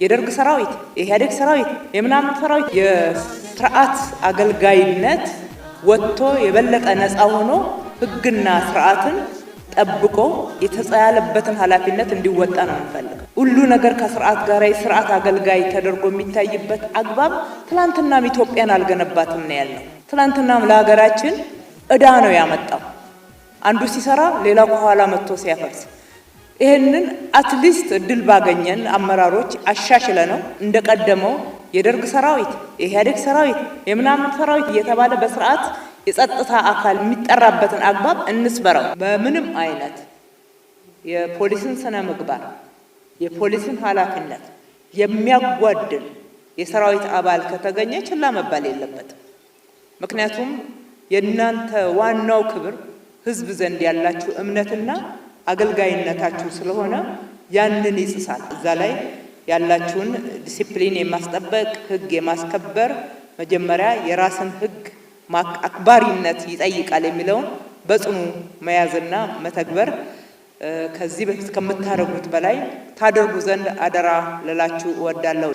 የደርግ ሰራዊት የኢህአዴግ ሰራዊት የምናምን ሰራዊት የስርዓት አገልጋይነት ወጥቶ የበለጠ ነፃ ሆኖ ህግና ስርዓትን ጠብቆ የተጻያለበትን ኃላፊነት እንዲወጣ ነው የምፈልገው። ሁሉ ነገር ከስርዓት ጋር የስርዓት አገልጋይ ተደርጎ የሚታይበት አግባብ ትላንትናም ኢትዮጵያን አልገነባትም ነው ያለው። ትላንትናም ለሀገራችን እዳ ነው ያመጣው። አንዱ ሲሰራ ሌላው ከኋላ መጥቶ ሲያፈርስ ይሄንን አትሊስት እድል ባገኘን አመራሮች አሻሽለ ነው እንደቀደመው የደርግ ሰራዊት የኢህአዴግ ሰራዊት የምናምን ሰራዊት እየተባለ በስርዓት የጸጥታ አካል የሚጠራበትን አግባብ እንስበረው። በምንም አይነት የፖሊስን ስነ ምግባር የፖሊስን ኃላፊነት የሚያጓድል የሰራዊት አባል ከተገኘ ችላ መባል የለበትም። ምክንያቱም የእናንተ ዋናው ክብር ህዝብ ዘንድ ያላችሁ እምነትና አገልጋይነታችሁ ስለሆነ ያንን ይጽሳል። እዛ ላይ ያላችሁን ዲሲፕሊን የማስጠበቅ ህግ የማስከበር መጀመሪያ የራስን ህግ አክባሪነት ይጠይቃል የሚለውን በጽኑ መያዝና መተግበር ከዚህ በፊት ከምታደርጉት በላይ ታደርጉ ዘንድ አደራ ልላችሁ እወዳለሁ።